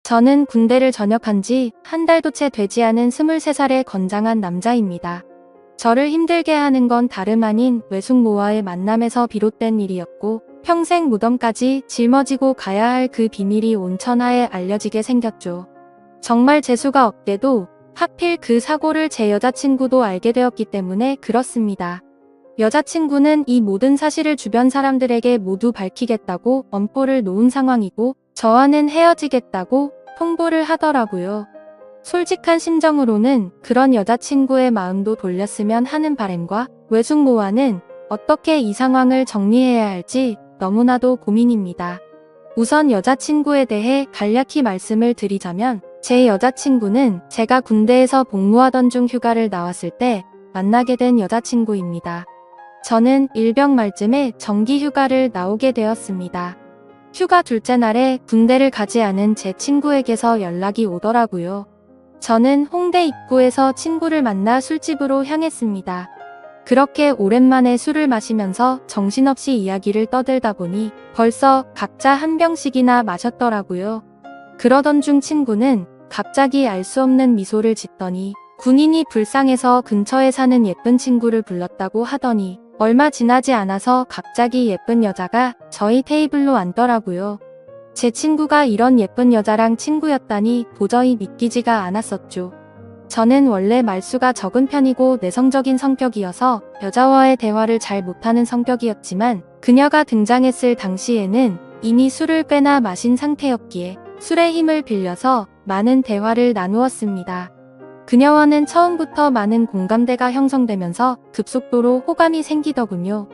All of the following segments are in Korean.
저는 군대를 전역한 지 한 달도 채 되지 않은 23살의 건장한 남자입니다. 저를 힘들게 하는 건 다름 아닌 외숙모와의 만남에서 비롯된 일이었고 평생 무덤까지 짊어지고 가야 할 그 비밀이 온 천하에 알려지게 생겼죠. 정말 재수가 없게도 하필 그 사고를 제 여자친구도 알게 되었기 때문에 그렇습니다. 여자친구는 이 모든 사실을 주변 사람들에게 모두 밝히겠다고 엄포를 놓은 상황이고 저와는 헤어지겠다고 통보를 하더라고요. 솔직한 심정으로는 그런 여자친구의 마음도 돌렸으면 하는 바람과 외숙모와는 어떻게 이 상황을 정리해야 할지 너무나도 고민입니다. 우선 여자친구에 대해 간략히 말씀을 드리자면 제 여자친구는 제가 군대에서 복무하던 중 휴가를 나왔을 때 만나게 된 여자친구입니다. 저는 일병 말쯤에 정기 휴가를 나오게 되었습니다. 휴가 둘째 날에 군대를 가지 않은 제 친구에게서 연락이 오더라고요. 저는 홍대 입구에서 친구를 만나 술집으로 향했습니다. 그렇게 오랜만에 술을 마시면서 정신없이 이야기를 떠들다 보니 벌써 각자 한 병씩이나 마셨더라고요. 그러던 중 친구는 갑자기 알 수 없는 미소를 짓더니 군인이 불쌍해서 근처에 사는 예쁜 친구를 불렀다고 하더니 얼마 지나지 않아서 갑자기 예쁜 여자가 저희 테이블로 앉더라고요. 제 친구가 이런 예쁜 여자랑 친구였다니 도저히 믿기지가 않았었죠. 저는 원래 말수가 적은 편이고 내성적인 성격이어서 여자와의 대화를 잘 못하는 성격이었지만 그녀가 등장했을 당시에는 이미 술을 꽤나 마신 상태였기에 술의 힘을 빌려서 많은 대화를 나누었습니다. 그녀와는 처음부터 많은 공감대가 형성되면서 급속도로 호감이 생기더군요.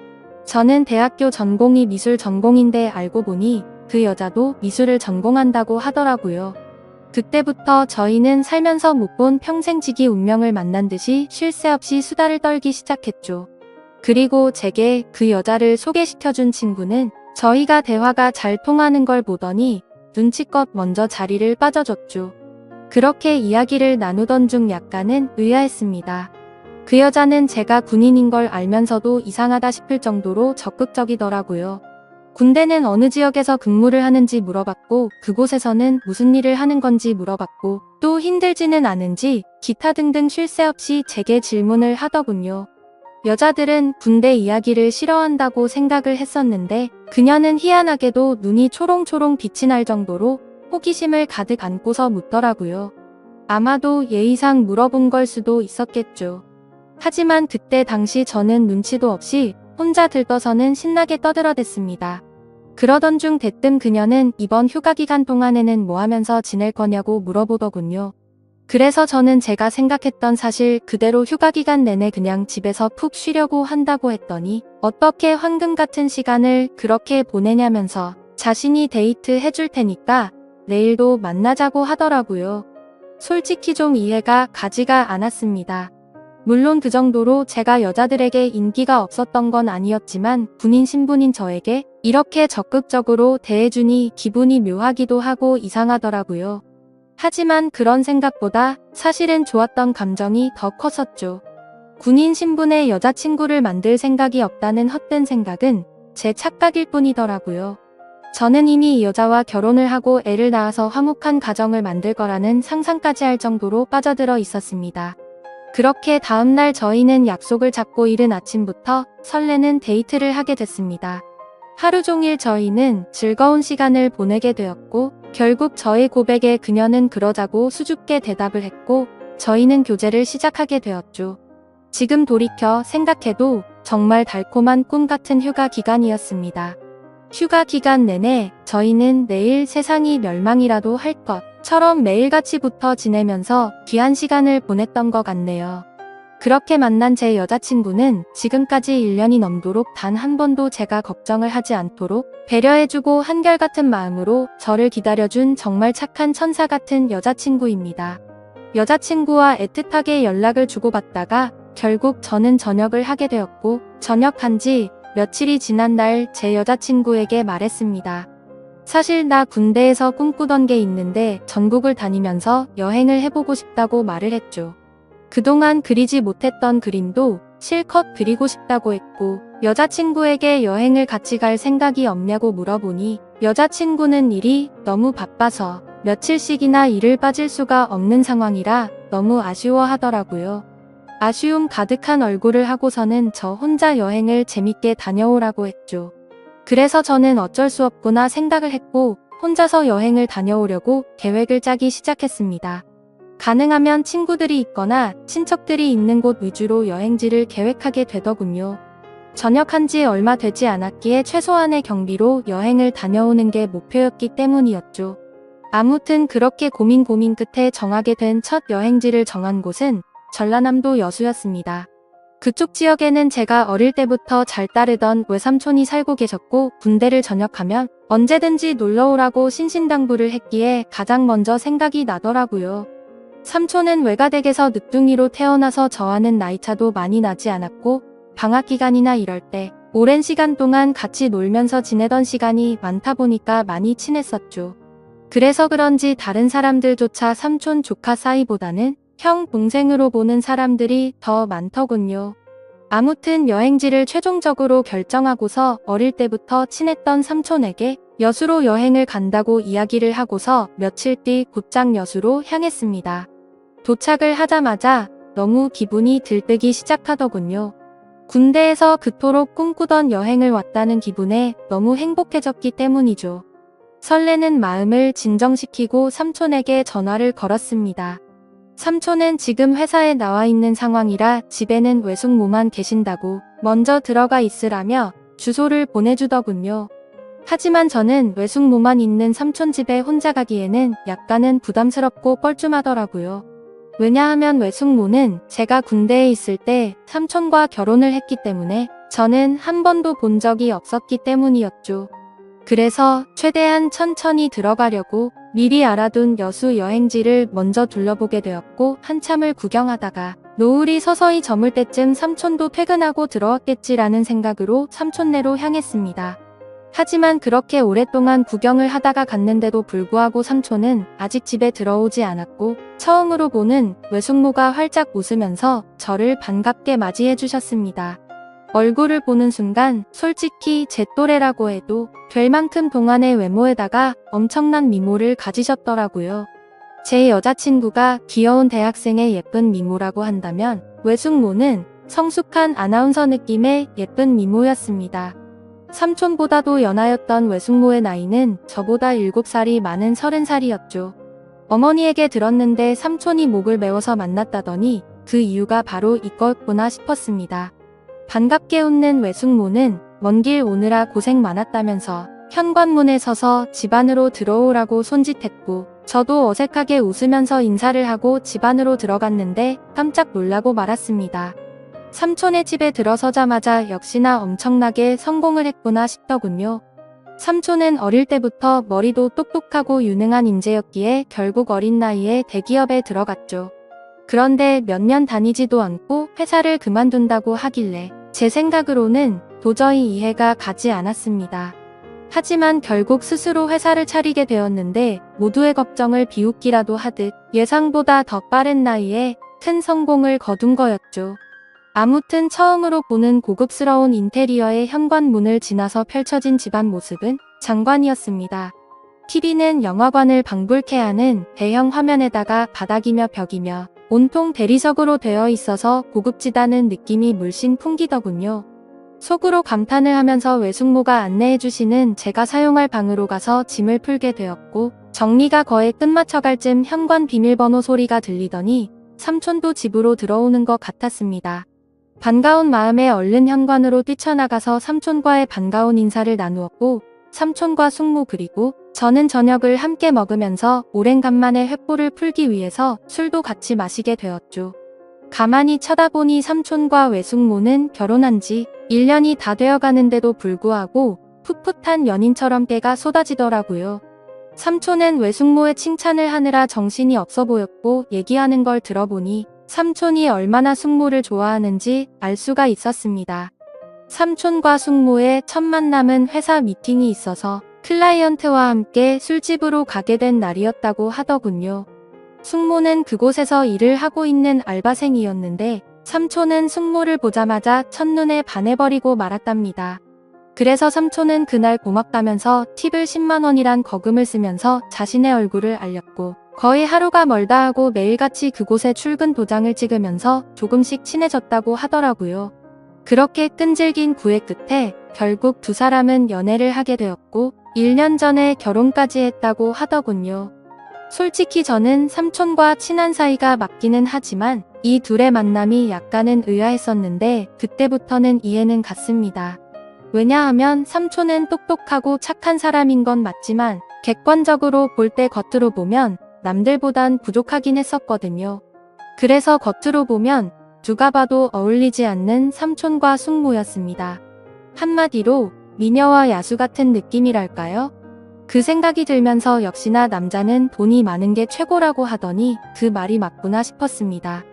저는 대학교 전공이 미술 전공인데 알고 보니 그 여자도 미술을 전공한다고 하더라고요. 그때부터 저희는 살면서 못 본 평생지기 운명을 만난 듯이 쉴 새 없이 수다를 떨기 시작했죠. 그리고 제게 그 여자를 소개시켜준 친구는 저희가 대화가 잘 통하는 걸 보더니 눈치껏 먼저 자리를 빠져줬죠. 그렇게 이야기를 나누던 중 약간은 의아했습니다. 그 여자는 제가 군인인 걸 알면서도 이상하다 싶을 정도로 적극적이더라고요. 군대는 어느 지역에서 근무를 하는지 물어봤고 그곳에서는 무슨 일을 하는 건지 물어봤고 또 힘들지는 않은지 기타 등등 쉴 새 없이 제게 질문을 하더군요. 여자들은 군대 이야기를 싫어한다고 생각을 했었는데 그녀는 희한하게도 눈이 초롱초롱 빛이 날 정도로 호기심을 가득 안고서 묻더라고요. 아마도 예의상 물어본 걸 수도 있었겠죠. 하지만 그때 당시 저는 눈치도 없이 혼자 들떠서는 신나게 떠들어댔습니다. 그러던 중 대뜸 그녀는 이번 휴가 기간 동안에는 뭐 하면서 지낼 거냐고 물어보더군요. 그래서 저는 제가 생각했던 사실 그대로 휴가 기간 내내 그냥 집에서 푹 쉬려고 한다고 했더니 어떻게 황금 같은 시간을 그렇게 보내냐면서 자신이 데이트 해줄 테니까 내일도 만나자고 하더라고요. 솔직히 좀 이해가 가지가 않았습니다. 물론 그 정도로 제가 여자들에게 인기가 없었던 건 아니었지만 군인 신분인 저에게 이렇게 적극적으로 대해주니 기분이 묘하기도 하고 이상하더라고요. 하지만 그런 생각보다 사실은 좋았던 감정이 더 컸었죠. 군인 신분의 여자친구를 만들 생각이 없다는 헛된 생각은 제 착각일 뿐이더라고요. 저는 이미 이 여자와 결혼을 하고 애를 낳아서 화목한 가정을 만들 거라는 상상까지 할 정도로 빠져들어 있었습니다. 그렇게 다음날 저희는 약속을 잡고 이른 아침부터 설레는 데이트를 하게 됐습니다. 하루 종일 저희는 즐거운 시간을 보내게 되었고 결국 저의 고백에 그녀는 그러자고 수줍게 대답을 했고 저희는 교제를 시작하게 되었죠. 지금 돌이켜 생각해도 정말 달콤한 꿈 같은 휴가 기간이었습니다. 휴가 기간 내내 저희는 내일 세상이 멸망이라도 할 것처럼 매일같이 붙어 지내면서 귀한 시간을 보냈던 것 같네요. 그렇게 만난 제 여자친구는 지금까지 1년이 넘도록 단 한 번도 제가 걱정을 하지 않도록 배려해주고 한결같은 마음으로 저를 기다려준 정말 착한 천사 같은 여자친구입니다. 여자친구와 애틋하게 연락을 주고받다가 결국 저는 전역을 하게 되었고 전역한 지 며칠이 지난 날 제 여자친구에게 말했습니다. 사실 나 군대에서 꿈꾸던 게 있는데 전국을 다니면서 여행을 해보고 싶다고 말을 했죠. 그동안 그리지 못했던 그림도 실컷 그리고 싶다고 했고 여자친구에게 여행을 같이 갈 생각이 없냐고 물어보니 여자친구는 일이 너무 바빠서 며칠씩이나 일을 빠질 수가 없는 상황이라 너무 아쉬워하더라고요. 아쉬움 가득한 얼굴을 하고서는 저 혼자 여행을 재밌게 다녀오라고 했죠. 그래서 저는 어쩔 수 없구나 생각을 했고 혼자서 여행을 다녀오려고 계획을 짜기 시작했습니다. 가능하면 친구들이 있거나 친척들이 있는 곳 위주로 여행지를 계획하게 되더군요. 전역한 지 얼마 되지 않았기에 최소한의 경비로 여행을 다녀오는 게 목표였기 때문이었죠. 아무튼 그렇게 고민 끝에 정하게 된 첫 여행지를 정한 곳은 전라남도 여수였습니다. 그쪽 지역에는 제가 어릴 때부터 잘 따르던 외삼촌이 살고 계셨고 군대를 전역하면 언제든지 놀러오라고 신신당부를 했기에 가장 먼저 생각이 나더라고요. 삼촌은 외가댁에서 늦둥이로 태어나서 저와는 나이차도 많이 나지 않았고 방학 기간이나 이럴 때 오랜 시간 동안 같이 놀면서 지내던 시간이 많다 보니까 많이 친했었죠. 그래서 그런지 다른 사람들조차 삼촌 조카 사이보다는 형 동생으로 보는 사람들이 더 많더군요. 아무튼 여행지를 최종적으로 결정하고서 어릴 때부터 친했던 삼촌에게 여수로 여행을 간다고 이야기를 하고서 며칠 뒤 곧장 여수로 향했습니다. 도착을 하자마자 너무 기분이 들뜨기 시작하더군요. 군대에서 그토록 꿈꾸던 여행을 왔다는 기분에 너무 행복해졌기 때문이죠. 설레는 마음을 진정시키고 삼촌에게 전화를 걸었습니다. 삼촌은 지금 회사에 나와 있는 상황이라 집에는 외숙모만 계신다고 먼저 들어가 있으라며 주소를 보내주더군요. 하지만 저는 외숙모만 있는 삼촌 집에 혼자 가기에는 약간은 부담스럽고 뻘쭘하더라고요. 왜냐하면 외숙모는 제가 군대에 있을 때 삼촌과 결혼을 했기 때문에 저는 한 번도 본 적이 없었기 때문이었죠. 그래서 최대한 천천히 들어가려고 미리 알아둔 여수 여행지를 먼저 둘러보게 되었고 한참을 구경하다가 노을이 서서히 저물 때쯤 삼촌도 퇴근하고 들어왔겠지라는 생각으로 삼촌네로 향했습니다. 하지만 그렇게 오랫동안 구경을 하다가 갔는데도 불구하고 삼촌은 아직 집에 들어오지 않았고 처음으로 보는 외숙모가 활짝 웃으면서 저를 반갑게 맞이해 주셨습니다. 얼굴을 보는 순간 솔직히 제 또래라고 해도 될 만큼 동안의 외모에다가 엄청난 미모를 가지셨더라고요. 제 여자친구가 귀여운 대학생의 예쁜 미모라고 한다면 외숙모는 성숙한 아나운서 느낌의 예쁜 미모였습니다. 삼촌보다도 연하였던 외숙모의 나이는 저보다 7살이 많은 30살이었죠. 어머니에게 들었는데 삼촌이 목을 메워서 만났다더니 그 이유가 바로 이거였구나 싶었습니다. 반갑게 웃는 외숙모는 먼 길 오느라 고생 많았다면서 현관문에 서서 집 안으로 들어오라고 손짓했고 저도 어색하게 웃으면서 인사를 하고 집 안으로 들어갔는데 깜짝 놀라고 말았습니다. 삼촌의 집에 들어서자마자 역시나 엄청나게 성공을 했구나 싶더군요. 삼촌은 어릴 때부터 머리도 똑똑하고 유능한 인재였기에 결국 어린 나이에 대기업에 들어갔죠. 그런데 몇 년 다니지도 않고 회사를 그만둔다고 하길래 제 생각으로는 도저히 이해가 가지 않았습니다. 하지만 결국 스스로 회사를 차리게 되었는데 모두의 걱정을 비웃기라도 하듯 예상보다 더 빠른 나이에 큰 성공을 거둔 거였죠. 아무튼 처음으로 보는 고급스러운 인테리어의 현관문을 지나서 펼쳐진 집안 모습은 장관이었습니다. TV는 영화관을 방불케 하는 대형 화면에다가 바닥이며 벽이며 온통 대리석으로 되어 있어서 고급지다는 느낌이 물씬 풍기더군요. 속으로 감탄을 하면서 외숙모가 안내해주시는 제가 사용할 방으로 가서 짐을 풀게 되었고 정리가 거의 끝마쳐갈 쯤 현관 비밀번호 소리가 들리더니 삼촌도 집으로 들어오는 것 같았습니다. 반가운 마음에 얼른 현관으로 뛰쳐나가서 삼촌과의 반가운 인사를 나누었고 삼촌과 숙모 그리고 저는 저녁을 함께 먹으면서 오랜간만에 횃불을 풀기 위해서 술도 같이 마시게 되었죠. 가만히 쳐다보니 삼촌과 외숙모는 결혼한 지 1년이 다 되어가는데도 불구하고 풋풋한 연인처럼 때가 쏟아지더라고요. 삼촌은 외숙모의 칭찬을 하느라 정신이 없어 보였고 얘기하는 걸 들어보니 삼촌이 얼마나 숙모를 좋아하는지 알 수가 있었습니다. 삼촌과 숙모의 첫 만남은 회사 미팅이 있어서 클라이언트와 함께 술집으로 가게 된 날이었다고 하더군요. 숙모는 그곳에서 일을 하고 있는 알바생이었는데 삼촌은 숙모를 보자마자 첫눈에 반해버리고 말았답니다. 그래서 삼촌은 그날 고맙다면서 팁을 10만 원이란 거금을 쓰면서 자신의 얼굴을 알렸고 거의 하루가 멀다 하고 매일같이 그곳에 출근 도장을 찍으면서 조금씩 친해졌다고 하더라고요. 그렇게 끈질긴 구애 끝에 결국 두 사람은 연애를 하게 되었고 1년 전에 결혼까지 했다고 하더군요. 솔직히 저는 삼촌과 친한 사이가 맞기는 하지만 이 둘의 만남이 약간은 의아했었는데 그때부터는 이해는 갔습니다. 왜냐하면 삼촌은 똑똑하고 착한 사람인 건 맞지만 객관적으로 볼 때 겉으로 보면 남들보단 부족하긴 했었거든요. 그래서 겉으로 보면 누가 봐도 어울리지 않는 삼촌과 숙모였습니다. 한마디로 미녀와 야수 같은 느낌이랄까요? 그 생각이 들면서 역시나 남자는 돈이 많은 게 최고라고 하더니 그 말이 맞구나 싶었습니다.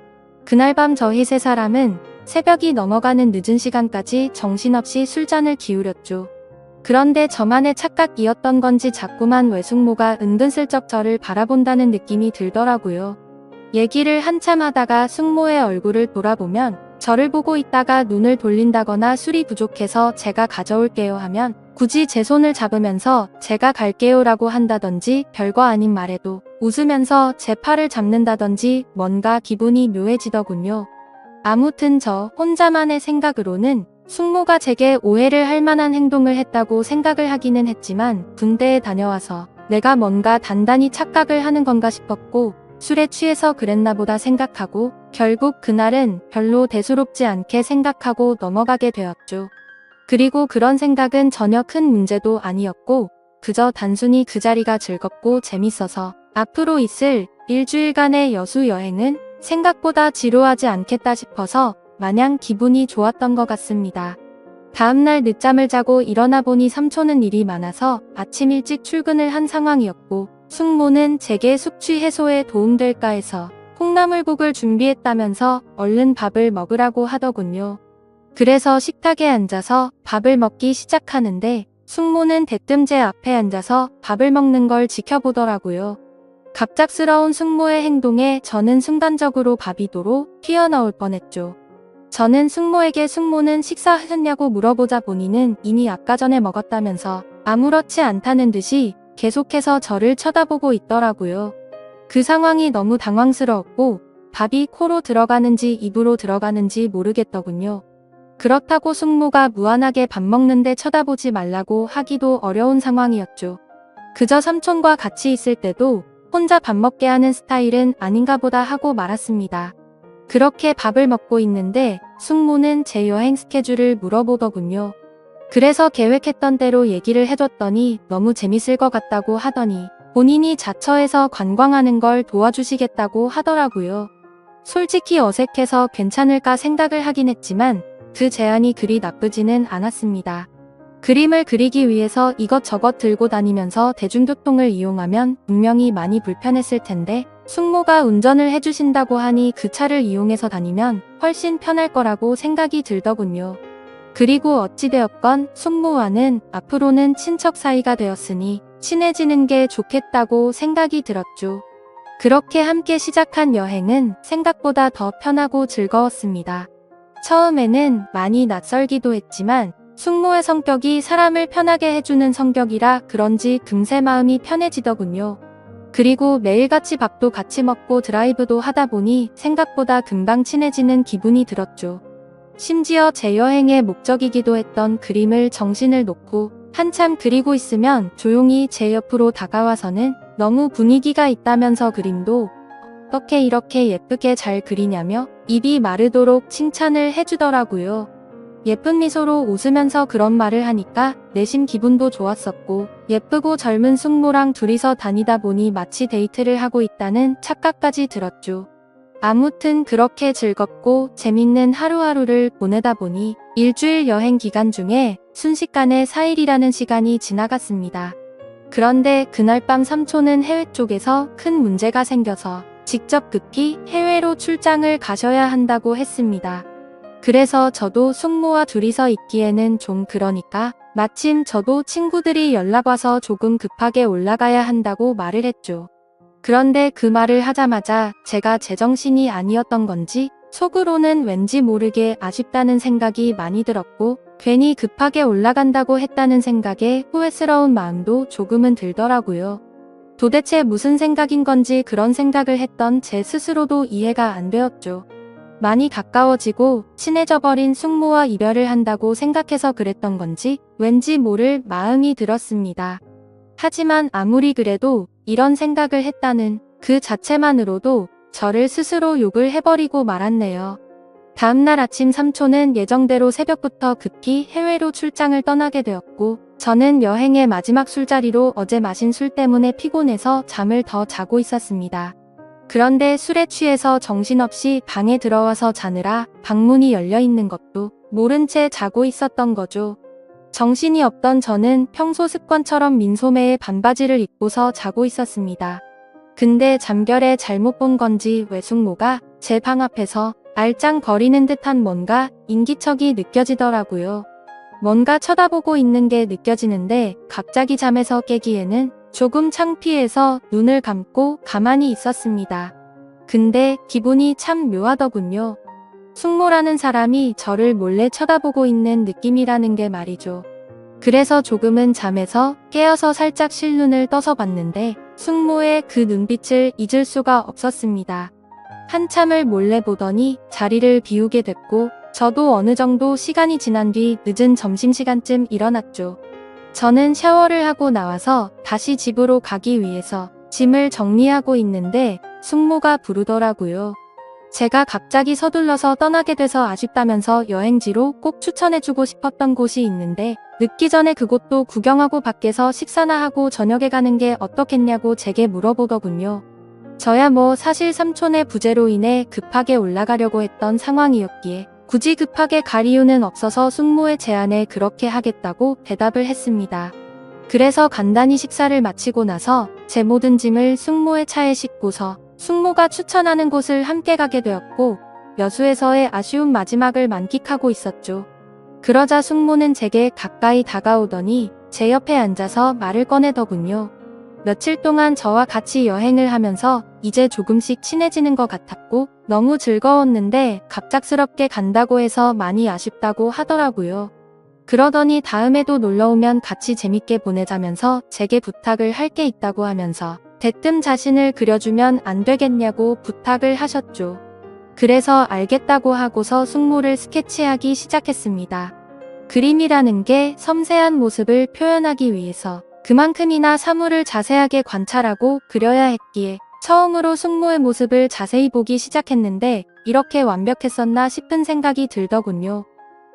그날 밤 저희 세 사람은 새벽이 넘어가는 늦은 시간까지 정신없이 술잔을 기울였죠. 그런데 저만의 착각이었던 건지 자꾸만 외숙모가 은근슬쩍 저를 바라본다는 느낌이 들더라고요. 얘기를 한참 하다가 숙모의 얼굴을 돌아보면 저를 보고 있다가 눈을 돌린다거나 술이 부족해서 제가 가져올게요 하면 굳이 제 손을 잡으면서 제가 갈게요 라고 한다든지 별거 아닌 말에도 웃으면서 제 팔을 잡는다든지 뭔가 기분이 묘해지더군요. 아무튼 저 혼자만의 생각으로는 숙모가 제게 오해를 할 만한 행동을 했다고 생각을 하기는 했지만 군대에 다녀와서 내가 뭔가 단단히 착각을 하는 건가 싶었고 술에 취해서 그랬나 보다 생각하고 결국 그날은 별로 대수롭지 않게 생각하고 넘어가게 되었죠. 그리고 그런 생각은 전혀 큰 문제도 아니었고 그저 단순히 그 자리가 즐겁고 재밌어서 앞으로 있을 일주일간의 여수 여행은 생각보다 지루하지 않겠다 싶어서 마냥 기분이 좋았던 것 같습니다. 다음날 늦잠을 자고 일어나 보니 삼촌은 일이 많아서 아침 일찍 출근을 한 상황이었고 숙모는 제게 숙취 해소에 도움될까 해서 콩나물국을 준비했다면서 얼른 밥을 먹으라고 하더군요. 그래서 식탁에 앉아서 밥을 먹기 시작하는데 숙모는 대뜸 제 앞에 앉아서 밥을 먹는 걸 지켜보더라고요. 갑작스러운 숙모의 행동에 저는 순간적으로 바비도로 튀어나올 뻔했죠. 저는 숙모에게 숙모는 식사하셨냐고 물어보자 보니는 이미 아까 전에 먹었다면서 아무렇지 않다는 듯이 계속해서 저를 쳐다보고 있더라고요. 그 상황이 너무 당황스러웠고 밥이 코로 들어가는지 입으로 들어가는지 모르겠더군요. 그렇다고 숙모가 무한하게 밥 먹는데 쳐다보지 말라고 하기도 어려운 상황이었죠. 그저 삼촌과 같이 있을 때도 혼자 밥 먹게 하는 스타일은 아닌가 보다 하고 말았습니다. 그렇게 밥을 먹고 있는데 숙모는 제 여행 스케줄을 물어보더군요. 그래서 계획했던 대로 얘기를 해줬더니 너무 재밌을 것 같다고 하더니 본인이 자처해서 관광하는 걸 도와주시겠다고 하더라고요. 솔직히 어색해서 괜찮을까 생각을 하긴 했지만 그 제안이 그리 나쁘지는 않았습니다. 그림을 그리기 위해서 이것저것 들고 다니면서 대중교통을 이용하면 분명히 많이 불편했을 텐데 숙모가 운전을 해주신다고 하니 그 차를 이용해서 다니면 훨씬 편할 거라고 생각이 들더군요. 그리고 어찌되었건 숙모와는 앞으로는 친척 사이가 되었으니 친해지는 게 좋겠다고 생각이 들었죠. 그렇게 함께 시작한 여행은 생각보다 더 편하고 즐거웠습니다. 처음에는 많이 낯설기도 했지만 숙모의 성격이 사람을 편하게 해주는 성격이라 그런지 금세 마음이 편해지더군요. 그리고 매일같이 밥도 같이 먹고 드라이브도 하다 보니 생각보다 금방 친해지는 기분이 들었죠. 심지어 제 여행의 목적이기도 했던 그림을 정신을 놓고 한참 그리고 있으면 조용히 제 옆으로 다가와서는 너무 분위기가 있다면서 그림도 어떻게 이렇게 예쁘게 잘 그리냐며 입이 마르도록 칭찬을 해주더라고요. 예쁜 미소로 웃으면서 그런 말을 하니까 내심 기분도 좋았었고 예쁘고 젊은 숙모랑 둘이서 다니다 보니 마치 데이트를 하고 있다는 착각까지 들었죠. 아무튼 그렇게 즐겁고 재밌는 하루하루를 보내다 보니 일주일 여행 기간 중에 순식간에 4일이라는 시간이 지나갔습니다. 그런데 그날 밤 삼촌은 해외 쪽에서 큰 문제가 생겨서 직접 급히 해외로 출장을 가셔야 한다고 했습니다. 그래서 저도 숙모와 둘이서 있기에는 좀 그러니까 마침 저도 친구들이 연락 와서 조금 급하게 올라가야 한다고 말을 했죠. 그런데 그 말을 하자마자 제가 제정신이 아니었던 건지 속으로는 왠지 모르게 아쉽다는 생각이 많이 들었고 괜히 급하게 올라간다고 했다는 생각에 후회스러운 마음도 조금은 들더라고요. 도대체 무슨 생각인 건지 그런 생각을 했던 제 스스로도 이해가 안 되었죠. 많이 가까워지고 친해져 버린 숙모와 이별을 한다고 생각해서 그랬던 건지 왠지 모를 마음이 들었습니다. 하지만 아무리 그래도 이런 생각을 했다는 그 자체만으로도 저를 스스로 욕을 해버리고 말았네요. 다음날 아침 삼촌은 예정대로 새벽부터 급히 해외로 출장을 떠나게 되었고 저는 여행의 마지막 술자리로 어제 마신 술 때문에 피곤해서 잠을 더 자고 있었습니다. 그런데 술에 취해서 정신없이 방에 들어와서 자느라 방문이 열려 있는 것도 모른 채 자고 있었던 거죠. 정신이 없던 저는 평소 습관처럼 민소매에 반바지를 입고서 자고 있었습니다. 근데 잠결에 잘못 본 건지 외숙모가 제 방 앞에서 알짱거리는 듯한 뭔가 인기척이 느껴지더라고요. 뭔가 쳐다보고 있는 게 느껴지는데 갑자기 잠에서 깨기에는 조금 창피해서 눈을 감고 가만히 있었습니다. 근데 기분이 참 묘하더군요. 숙모라는 사람이 저를 몰래 쳐다보고 있는 느낌이라는 게 말이죠. 그래서 조금은 잠에서 깨어서 살짝 실눈을 떠서 봤는데 숙모의 그 눈빛을 잊을 수가 없었습니다. 한참을 몰래 보더니 자리를 비우게 됐고 저도 어느 정도 시간이 지난 뒤 늦은 점심시간쯤 일어났죠. 저는 샤워를 하고 나와서 다시 집으로 가기 위해서 짐을 정리하고 있는데 숙모가 부르더라고요. 제가 갑자기 서둘러서 떠나게 돼서 아쉽다면서 여행지로 꼭 추천해주고 싶었던 곳이 있는데 늦기 전에 그곳도 구경하고 밖에서 식사나 하고 저녁에 가는 게 어떻겠냐고 제게 물어보더군요. 저야 뭐 사실 삼촌의 부재로 인해 급하게 올라가려고 했던 상황이었기에 굳이 급하게 갈 이유는 없어서 숙모의 제안에 그렇게 하겠다고 대답을 했습니다. 그래서 간단히 식사를 마치고 나서 제 모든 짐을 숙모의 차에 싣고서 숙모가 추천하는 곳을 함께 가게 되었고 여수에서의 아쉬운 마지막을 만끽하고 있었죠. 그러자 숙모는 제게 가까이 다가오더니 제 옆에 앉아서 말을 꺼내더군요. 며칠 동안 저와 같이 여행을 하면서 이제 조금씩 친해지는 것 같았고 너무 즐거웠는데 갑작스럽게 간다고 해서 많이 아쉽다고 하더라고요. 그러더니 다음에도 놀러오면 같이 재밌게 보내자면서 제게 부탁을 할 게 있다고 하면서 대뜸 자신을 그려주면 안 되겠냐고 부탁을 하셨죠. 그래서 알겠다고 하고서 숙모를 스케치하기 시작했습니다. 그림이라는 게 섬세한 모습을 표현하기 위해서 그만큼이나 사물을 자세하게 관찰하고 그려야 했기에 처음으로 숙모의 모습을 자세히 보기 시작했는데 이렇게 완벽했었나 싶은 생각이 들더군요.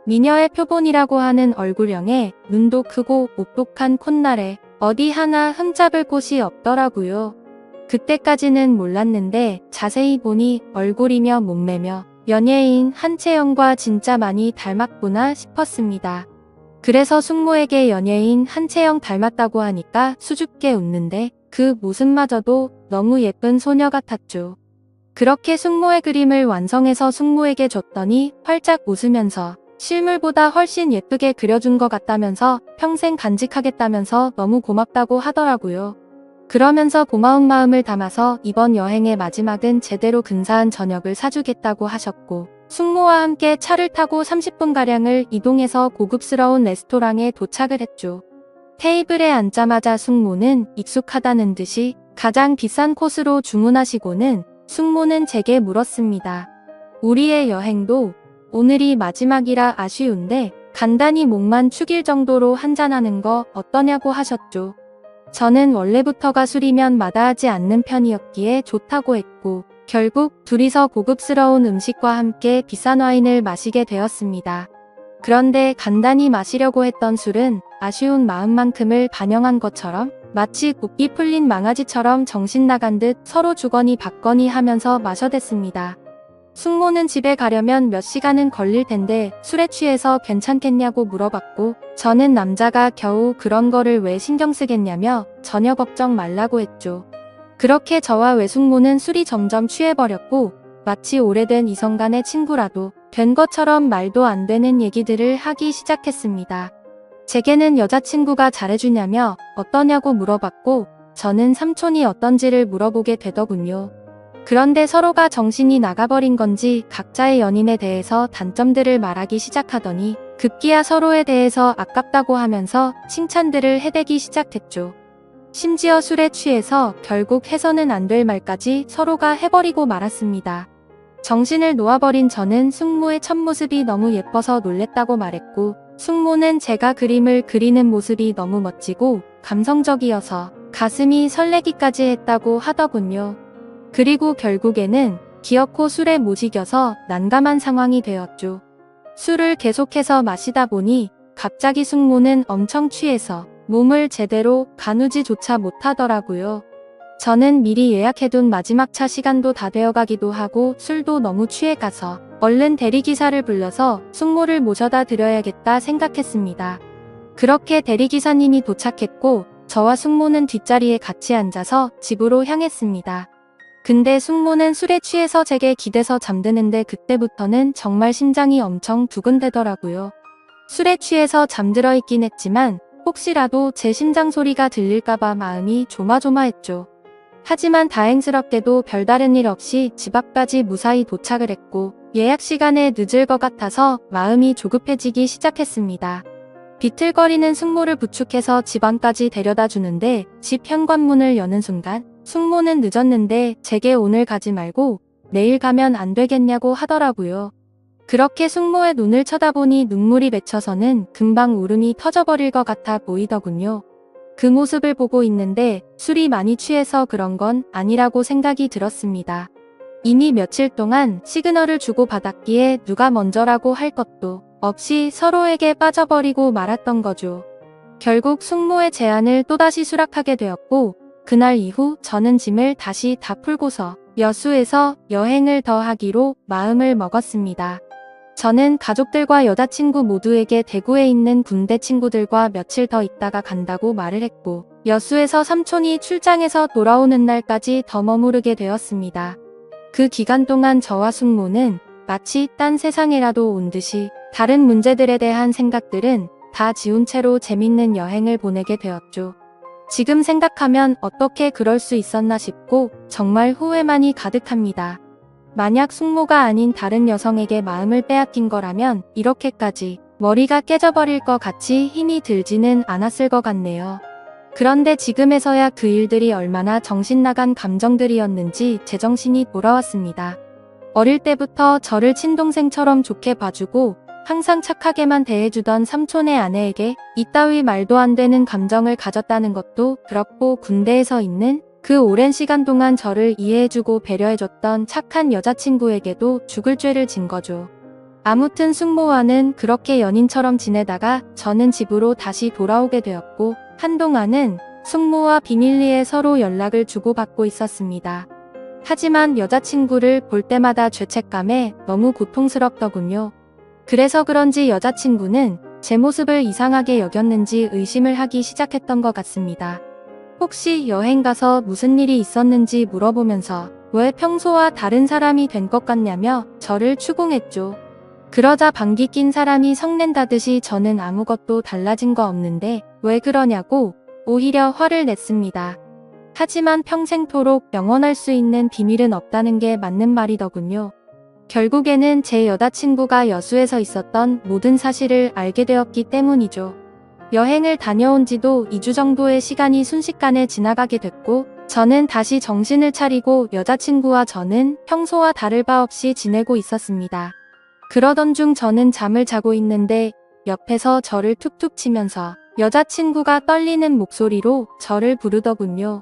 미녀의 표본이라고 하는 얼굴형에 눈도 크고 오똑한 콧날에 어디 하나 흠잡을 곳이 없더라고요. 그때까지는 몰랐는데 자세히 보니 얼굴이며 몸매며 연예인 한채영과 진짜 많이 닮았구나 싶었습니다. 그래서 숙모에게 연예인 한채영 닮았다고 하니까 수줍게 웃는데 그 모습마저도 너무 예쁜 소녀 같았죠. 그렇게 숙모의 그림을 완성해서 숙모에게 줬더니 활짝 웃으면서 실물보다 훨씬 예쁘게 그려준 것 같다면서 평생 간직하겠다면서 너무 고맙다고 하더라고요. 그러면서 고마운 마음을 담아서 이번 여행의 마지막은 제대로 근사한 저녁을 사주겠다고 하셨고 숙모와 함께 차를 타고 30분가량을 이동해서 고급스러운 레스토랑에 도착을 했죠. 테이블에 앉자마자 숙모는 익숙하다는 듯이 가장 비싼 코스로 주문하시고는 숙모는 제게 물었습니다. 우리의 여행도 오늘이 마지막이라 아쉬운데 간단히 목만 축일 정도로 한잔하는 거 어떠냐고 하셨죠. 저는 원래부터가 술이면 마다하지 않는 편이었기에 좋다고 했고 결국 둘이서 고급스러운 음식과 함께 비싼 와인을 마시게 되었습니다. 그런데 간단히 마시려고 했던 술은 아쉬운 마음만큼을 반영한 것처럼 마치 고삐 풀린 망아지처럼 정신 나간 듯 서로 주거니 받거니 하면서 마셔댔습니다. 숙모는 집에 가려면 몇 시간은 걸릴 텐데 술에 취해서 괜찮겠냐고 물어봤고 저는 남자가 겨우 그런 거를 왜 신경 쓰겠냐며 전혀 걱정 말라고 했죠. 그렇게 저와 외숙모는 술이 점점 취해버렸고 마치 오래된 이성 간의 친구라도 된 것처럼 말도 안 되는 얘기들을 하기 시작했습니다. 제게는 여자친구가 잘해주냐며 어떠냐고 물어봤고 저는 삼촌이 어떤지를 물어보게 되더군요. 그런데 서로가 정신이 나가버린 건지 각자의 연인에 대해서 단점들을 말하기 시작하더니 급기야 서로에 대해서 아깝다고 하면서 칭찬들을 해대기 시작했죠. 심지어 술에 취해서 결국 해서는 안 될 말까지 서로가 해버리고 말았습니다. 정신을 놓아버린 저는 숙모의 첫 모습이 너무 예뻐서 놀랬다고 말했고, 숙모는 제가 그림을 그리는 모습이 너무 멋지고 감성적이어서 가슴이 설레기까지 했다고 하더군요. 그리고 결국에는 기어코 술에 못 이겨서 난감한 상황이 되었죠. 술을 계속해서 마시다 보니 갑자기 숙모는 엄청 취해서 몸을 제대로 가누지조차 못하더라고요. 저는 미리 예약해둔 마지막 차 시간도 다 되어가기도 하고 술도 너무 취해가서 얼른 대리기사를 불러서 숙모를 모셔다 드려야겠다 생각했습니다. 그렇게 대리기사님이 도착했고 저와 숙모는 뒷자리에 같이 앉아서 집으로 향했습니다. 근데 숙모는 술에 취해서 제게 기대서 잠드는데 그때부터는 정말 심장이 엄청 두근대더라고요. 술에 취해서 잠들어 있긴 했지만 혹시라도 제 심장 소리가 들릴까봐 마음이 조마조마했죠. 하지만 다행스럽게도 별다른 일 없이 집 앞까지 무사히 도착을 했고 예약 시간에 늦을 것 같아서 마음이 조급해지기 시작했습니다. 비틀거리는 숙모를 부축해서 집 안까지 데려다 주는데 집 현관문을 여는 순간 숙모는 늦었는데 제게 오늘 가지 말고 내일 가면 안 되겠냐고 하더라고요. 그렇게 숙모의 눈을 쳐다보니 눈물이 맺혀서는 금방 울음이 터져버릴 것 같아 보이더군요. 그 모습을 보고 있는데 술이 많이 취해서 그런 건 아니라고 생각이 들었습니다. 이미 며칠 동안 시그널을 주고받았기에 누가 먼저라고 할 것도 없이 서로에게 빠져버리고 말았던 거죠. 결국 숙모의 제안을 또다시 수락하게 되었고 그날 이후 저는 짐을 다시 다 풀고서 여수에서 여행을 더 하기로 마음을 먹었습니다. 저는 가족들과 여자친구 모두에게 대구에 있는 군대 친구들과 며칠 더 있다가 간다고 말을 했고 여수에서 삼촌이 출장에서 돌아오는 날까지 더 머무르게 되었습니다. 그 기간 동안 저와 숙모는 마치 딴 세상에라도 온 듯이 다른 문제들에 대한 생각들은 다 지운 채로 재밌는 여행을 보내게 되었죠. 지금 생각하면 어떻게 그럴 수 있었나 싶고 정말 후회만이 가득합니다. 만약 숙모가 아닌 다른 여성에게 마음을 빼앗긴 거라면 이렇게까지 머리가 깨져버릴 것 같이 힘이 들지는 않았을 것 같네요. 그런데 지금에서야 그 일들이 얼마나 정신나간 감정들이었는지 제정신이 돌아왔습니다. 어릴 때부터 저를 친동생처럼 좋게 봐주고 항상 착하게만 대해주던 삼촌의 아내에게 이따위 말도 안 되는 감정을 가졌다는 것도 그렇고 군대에서 있는 그 오랜 시간 동안 저를 이해해주고 배려해줬던 착한 여자친구에게도 죽을 죄를 진 거죠. 아무튼 숙모와는 그렇게 연인처럼 지내다가 저는 집으로 다시 돌아오게 되었고 한동안은 숙모와 비밀리에 서로 연락을 주고받고 있었습니다. 하지만 여자친구를 볼 때마다 죄책감에 너무 고통스럽더군요. 그래서 그런지 여자친구는 제 모습을 이상하게 여겼는지 의심을 하기 시작했던 것 같습니다. 혹시 여행 가서 무슨 일이 있었는지 물어보면서 왜 평소와 다른 사람이 된 것 같냐며 저를 추궁했죠. 그러자 방귀 낀 사람이 성낸다듯이 저는 아무것도 달라진 거 없는데 왜 그러냐고 오히려 화를 냈습니다. 하지만 평생토록 영원할 수 있는 비밀은 없다는 게 맞는 말이더군요. 결국에는 제 여자친구가 여수에서 있었던 모든 사실을 알게 되었기 때문이죠. 여행을 다녀온 지도 2주 정도의 시간이 순식간에 지나가게 됐고 저는 다시 정신을 차리고 여자친구와 저는 평소와 다를 바 없이 지내고 있었습니다. 그러던 중 저는 잠을 자고 있는데 옆에서 저를 툭툭 치면서 여자친구가 떨리는 목소리로 저를 부르더군요.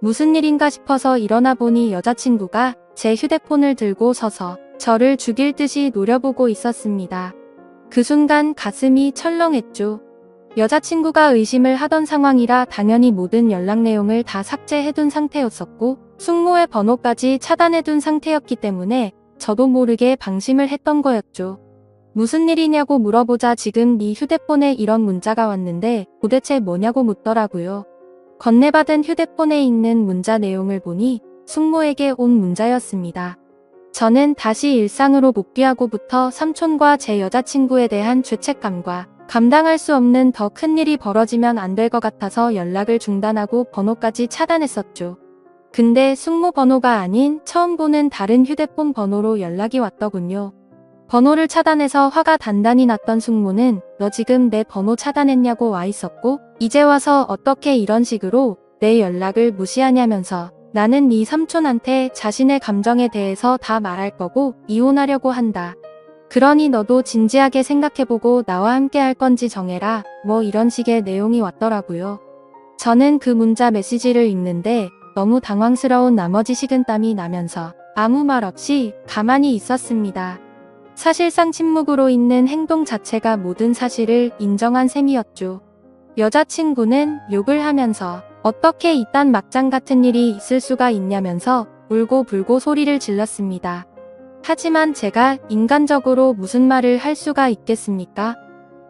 무슨 일인가 싶어서 일어나 보니 여자친구가 제 휴대폰을 들고 서서 저를 죽일 듯이 노려보고 있었습니다. 그 순간 가슴이 철렁했죠. 여자친구가 의심을 하던 상황이라 당연히 모든 연락 내용을 다 삭제해둔 상태였었고 숙모의 번호까지 차단해둔 상태였기 때문에 저도 모르게 방심을 했던 거였죠. 무슨 일이냐고 물어보자 지금 네 휴대폰에 이런 문자가 왔는데 도대체 뭐냐고 묻더라고요. 건네받은 휴대폰에 있는 문자 내용을 보니 숙모에게 온 문자였습니다. 저는 다시 일상으로 복귀하고부터 삼촌과 제 여자친구에 대한 죄책감과 감당할 수 없는 더 큰 일이 벌어지면 안 될 것 같아서 연락을 중단하고 번호까지 차단했었죠. 근데 숙모 번호가 아닌 처음 보는 다른 휴대폰 번호로 연락이 왔더군요. 번호를 차단해서 화가 단단히 났던 숙모는 너 지금 내 번호 차단했냐고 와 있었고 이제 와서 어떻게 이런 식으로 내 연락을 무시하냐면서 나는 네 삼촌한테 자신의 감정에 대해서 다 말할 거고 이혼하려고 한다. 그러니 너도 진지하게 생각해보고 나와 함께 할 건지 정해라. 뭐 이런 식의 내용이 왔더라고요. 저는 그 문자 메시지를 읽는데 너무 당황스러운 나머지 식은땀이 나면서 아무 말 없이 가만히 있었습니다. 사실상 침묵으로 있는 행동 자체가 모든 사실을 인정한 셈이었죠. 여자친구는 욕을 하면서 어떻게 이딴 막장 같은 일이 있을 수가 있냐면서 울고불고 소리를 질렀습니다. 하지만 제가 인간적으로 무슨 말을 할 수가 있겠습니까?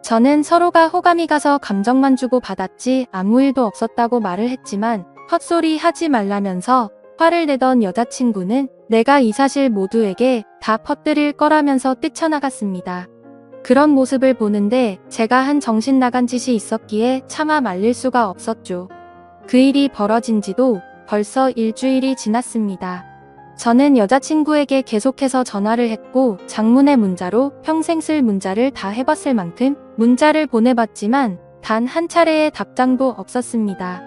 저는 서로가 호감이 가서 감정만 주고 받았지 아무 일도 없었다고 말을 했지만 헛소리 하지 말라면서 화를 내던 여자친구는 내가 이 사실 모두에게 다 퍼뜨릴 거라면서 뛰쳐나갔습니다. 그런 모습을 보는데 제가 한 정신 나간 짓이 있었기에 차마 말릴 수가 없었죠. 그 일이 벌어진 지도 벌써 일주일이 지났습니다. 저는 여자친구에게 계속해서 전화를 했고 장문의 문자로 평생 쓸 문자를 다 해봤을 만큼 문자를 보내봤지만 단 한 차례의 답장도 없었습니다.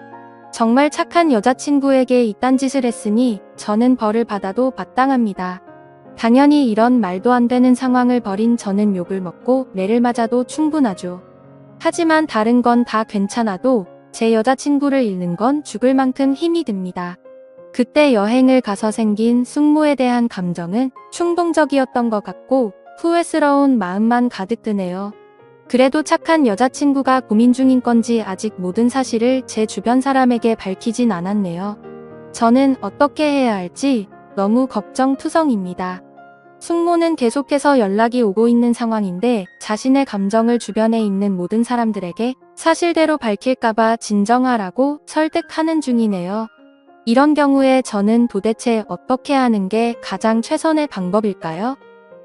정말 착한 여자친구에게 이딴 짓을 했으니 저는 벌을 받아도 마땅합니다. 당연히 이런 말도 안 되는 상황을 벌인 저는 욕을 먹고 매를 맞아도 충분하죠. 하지만 다른 건 다 괜찮아도 제 여자친구를 잃는 건 죽을 만큼 힘이 듭니다. 그때 여행을 가서 생긴 숙모에 대한 감정은 충동적이었던 것 같고 후회스러운 마음만 가득 드네요. 그래도 착한 여자친구가 고민 중인 건지 아직 모든 사실을 제 주변 사람에게 밝히진 않았네요. 저는 어떻게 해야 할지 너무 걱정투성입니다. 숙모는 계속해서 연락이 오고 있는 상황인데 자신의 감정을 주변에 있는 모든 사람들에게 사실대로 밝힐까봐 진정하라고 설득하는 중이네요. 이런 경우에 저는 도대체 어떻게 하는 게 가장 최선의 방법일까요?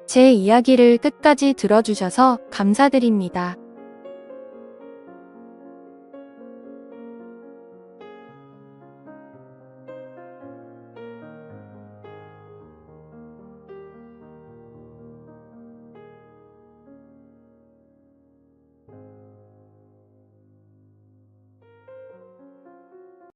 제 이야기를 끝까지 들어주셔서 감사드립니다.